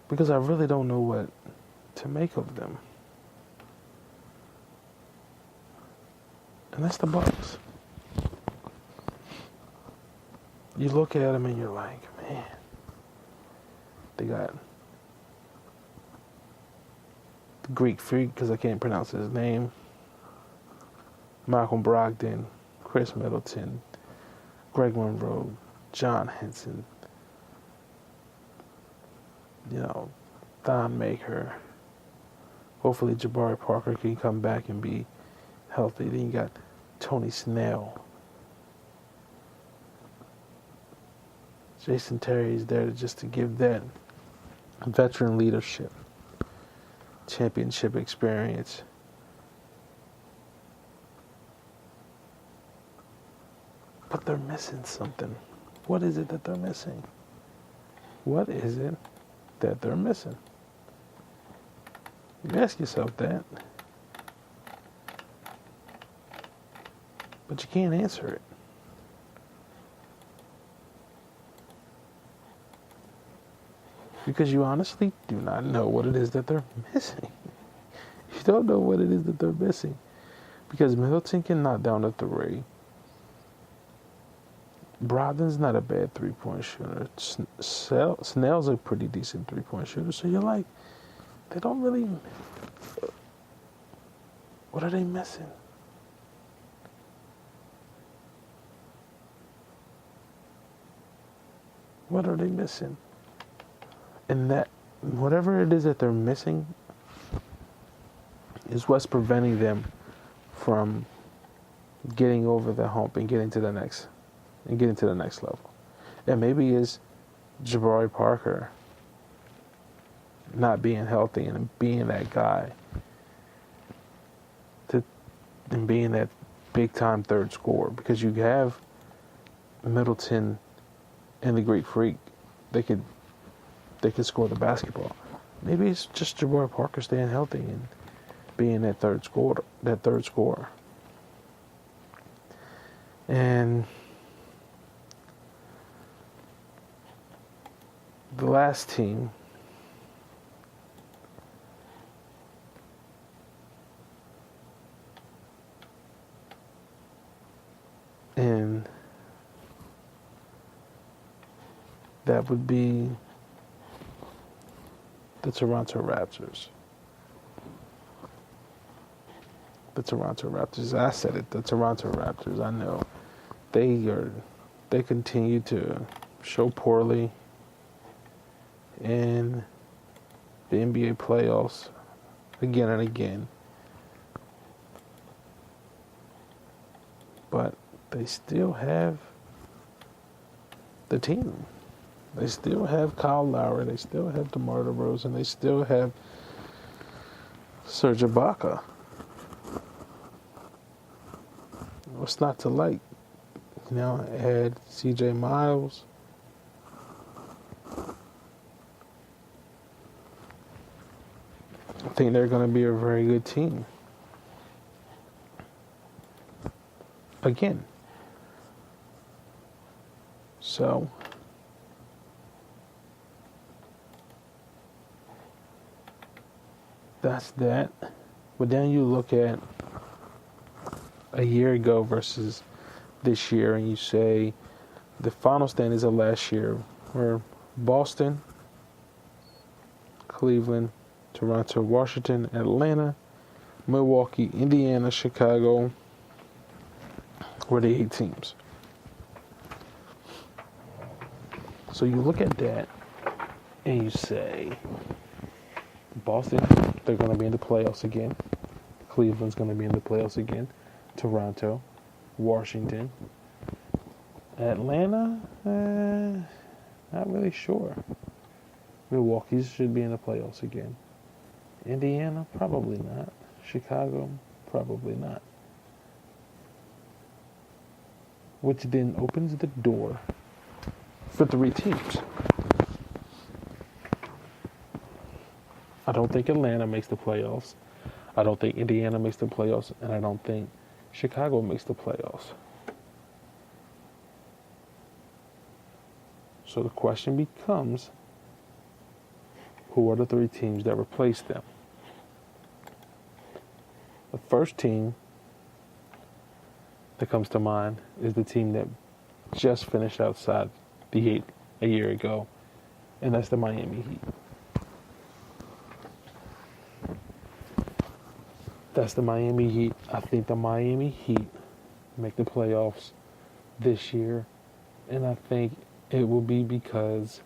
because I really don't know what to make of them. And that's the Bucks. You look at them and you're like, man, they got the Greek Freak, because I can't pronounce his name, Malcolm Brogdon, Chris Middleton, Greg Monroe, John Henson, Thon Maker. Hopefully Jabari Parker can come back and be healthy. Then you got Tony Snell. Jason Terry is there just to give that veteran leadership, championship experience. But they're missing something. What is it that they're missing? What is it that they're missing? You ask yourself that. But you can't answer it. Because you honestly do not know what it is that they're missing. You don't know what it is that they're missing. Because Middleton can knock down a three. Brogdon's not a bad three-point shooter. Snell's a pretty decent three-point shooter. So you're like, they don't really... What are they missing? What are they missing? And that, whatever it is that they're missing is what's preventing them from getting over the hump and getting to the next level. And maybe it's Jabari Parker not being healthy and being that guy and being that big time third scorer, because you have Middleton and the Greek Freak. They could score the basketball. Maybe it's just Jabari Parker staying healthy and being that third scorer. And the last team and that would be the Toronto Raptors. The Toronto Raptors. I said it. The Toronto Raptors. I know they continue to show poorly in the NBA playoffs again and again. But they still have the team. They still have Kyle Lowry. They still have DeMar DeRozan. They still have Serge Ibaka. What's not to like? Add CJ Miles. I think they're going to be a very good team. Again. So, that's that. But then you look at a year ago versus this year, and you say the final standings of last year were Boston, Cleveland, Toronto, Washington, Atlanta, Milwaukee, Indiana, Chicago were the 8 teams. So you look at that and you say, Boston, they're going to be in the playoffs again. Cleveland's going to be in the playoffs again. Toronto, Washington, Atlanta, not really sure. Milwaukee should be in the playoffs again. Indiana, probably not. Chicago, probably not. Which then opens the door for 3 teams. I don't think Atlanta makes the playoffs. I don't think Indiana makes the playoffs. And I don't think Chicago makes the playoffs. So the question becomes, who are the three teams that replaced them. The first team that comes to mind is the team that just finished outside the 8 a year ago, and that's the Miami Heat. That's the Miami Heat. I think the Miami Heat make the playoffs this year, and I think it will be because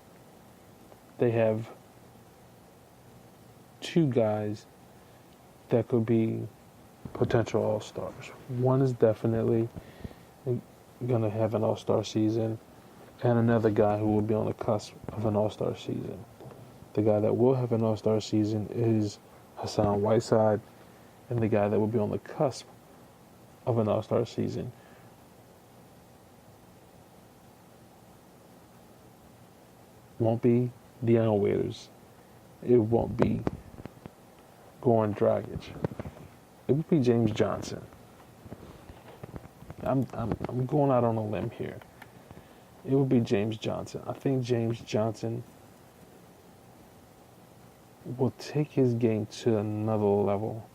they have two guys that could be potential all-stars. One is definitely going to have an all-star season, and another guy who will be on the cusp of an all-star season. The guy that will have an all-star season is Hassan Whiteside, and the guy that will be on the cusp of an all-star season won't be Deion Waiters. It won't be Goran Dragic. It would be James Johnson. I'm going out on a limb here. It would be James Johnson. I think James Johnson will take his game to another level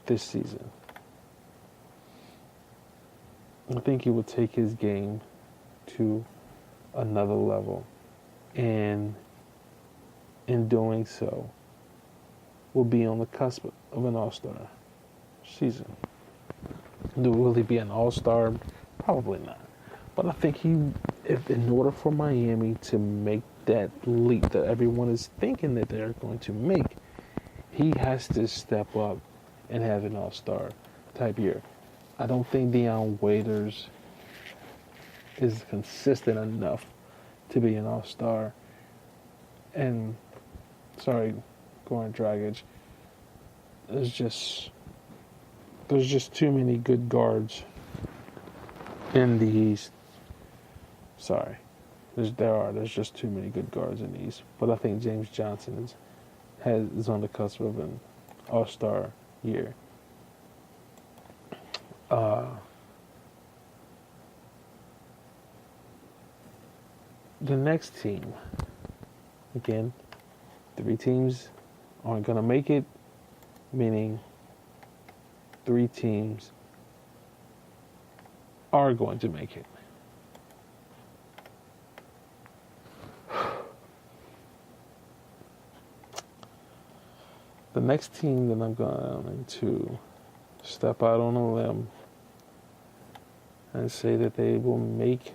this season. I think he will take his game to another level, and in doing so will be on the cusp of an all-star season. Will he be an all-star? Probably not. But I think if in order for Miami to make that leap that everyone is thinking that they're going to make, he has to step up and have an all-star type year. I don't think Deion Waiters is consistent enough to be an all-star. And, sorry, Goran Dragic, there's just too many good guards in the East. Sorry. There's just too many good guards in the East. But I think James Johnson is on the cusp of an all-star year. The next team, again, 3 teams aren't going to make it, meaning 3 teams are going to make it. The next team that I'm going to step out on a limb and say that they will make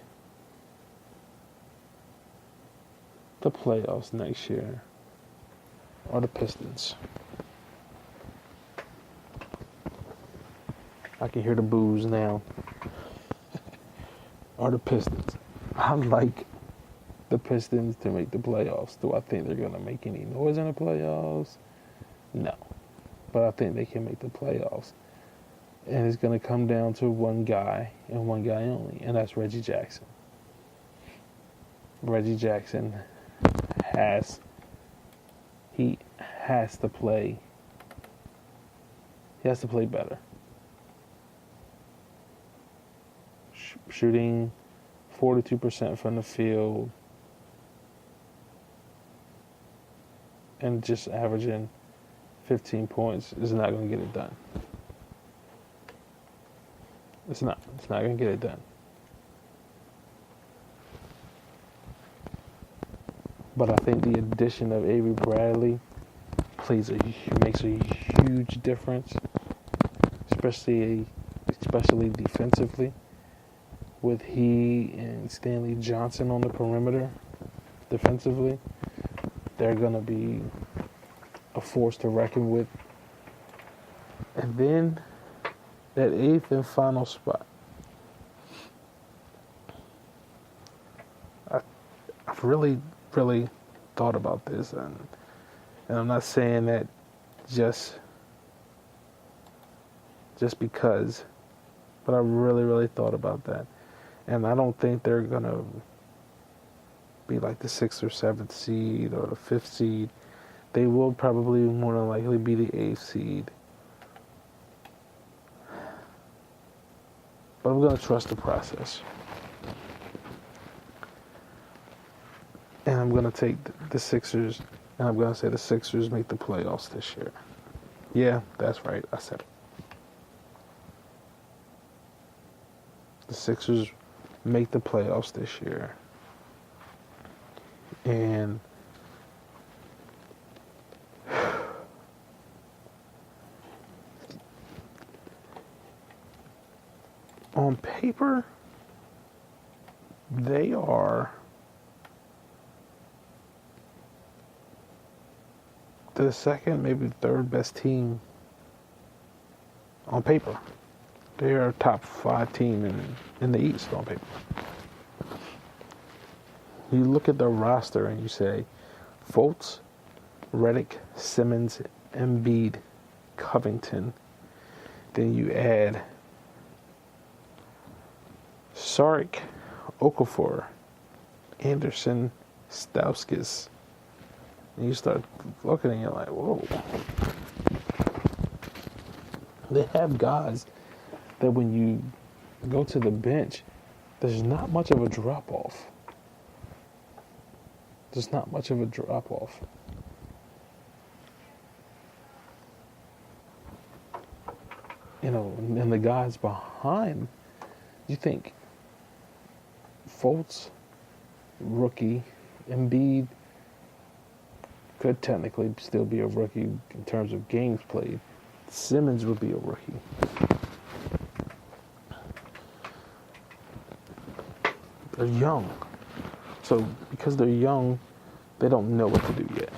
the playoffs next year are the Pistons. I can hear the boos now. Are the Pistons. I like the Pistons to make the playoffs. Do I think they're going to make any noise in the playoffs? No. But I think they can make the playoffs. And it's going to come down to one guy and one guy only, and that's Reggie Jackson. Reggie Jackson has to play better. Shooting 42% from the field and just averaging 15 points is not going to get it done. It's not going to get it done. But I think the addition of Avery Bradley makes a huge difference, especially defensively, with he and Stanley Johnson on the perimeter defensively. They're going to be a force to reckon with. And then that 8th and final spot, I've really thought about this, and I'm not saying that just because, but I really thought about that. And I don't think they're going to be like the 6th or 7th seed or the 5th seed. They will probably more than likely be the 8th seed. But I'm going to trust the process. And I'm going to take the Sixers, and I'm going to say the Sixers make the playoffs this year. Yeah, that's right. I said it. The Sixers make the playoffs this year. And on paper, they are the second, maybe third best team on paper. They're a top 5 team in the East on paper. You look at their roster and you say, Fultz, Redick, Simmons, Embiid, Covington. Then you add Saric, Okafor, Anderson, Stauskas. And you start looking and you're like, whoa. They have guys that when you go to the bench, there's not much of a drop-off. There's not much of a drop-off. You know, and the guys behind, you think Fultz, rookie, Embiid could technically still be a rookie in terms of games played. Simmons would be a rookie. They're young. So because they're young, they don't know what to do yet.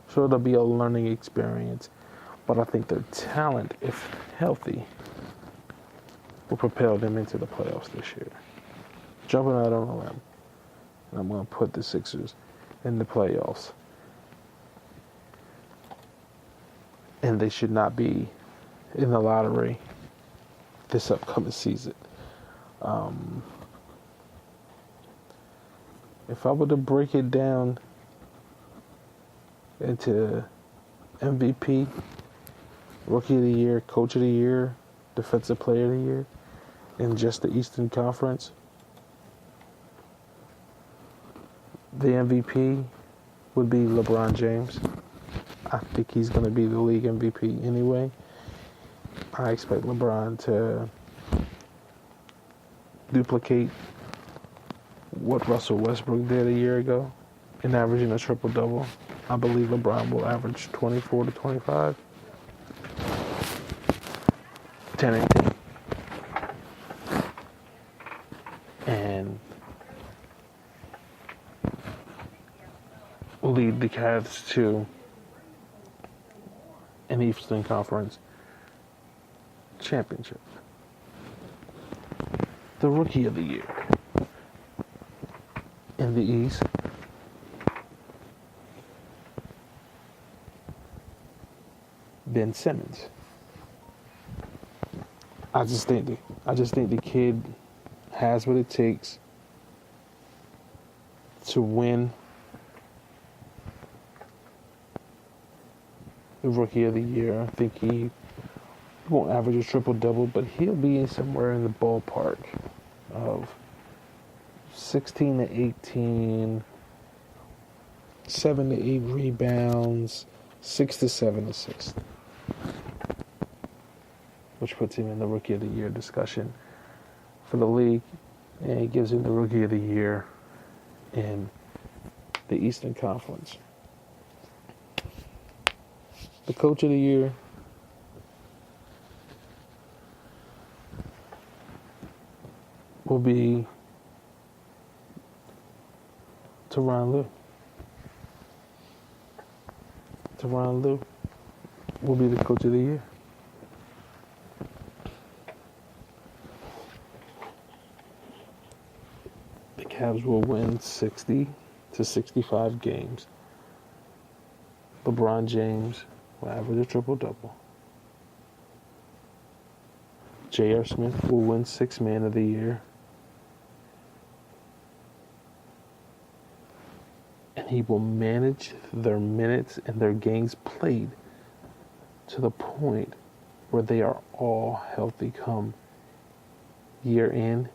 So it'll be a learning experience. But I think their talent, if healthy, will propel them into the playoffs this year. Jumping out on a limb, and I'm going to put the Sixers in the playoffs. And they should not be in the lottery this upcoming season. If I were to break it down into MVP, Rookie of the Year, Coach of the Year, Defensive Player of the Year, in just the Eastern Conference, the MVP would be LeBron James. I think he's going to be the league MVP anyway. I expect LeBron to duplicate what Russell Westbrook did a year ago in averaging a triple-double. I believe LeBron will average 24 to 25. 10 and 10. And lead the Cavs to an Eastern Conference championship. The Rookie of the Year in the East, Ben Simmons. I just think the kid has what it takes to win the Rookie of the Year. I think he won't average a triple-double, but he'll be somewhere in the ballpark of 16 to 18, 7 to 8 rebounds, 6 to 7 assists, which puts him in the Rookie of the Year discussion for the league, and it gives him the Rookie of the Year in the Eastern Conference. The Coach of the Year, will be Tyronn Lue. Tyronn Lue will be the Coach of the Year. The Cavs will win 60 to 65 games. LeBron James will average a triple-double. J.R. Smith will win 6th Man of the Year. And he will manage their minutes and their games played to the point where they are all healthy come year in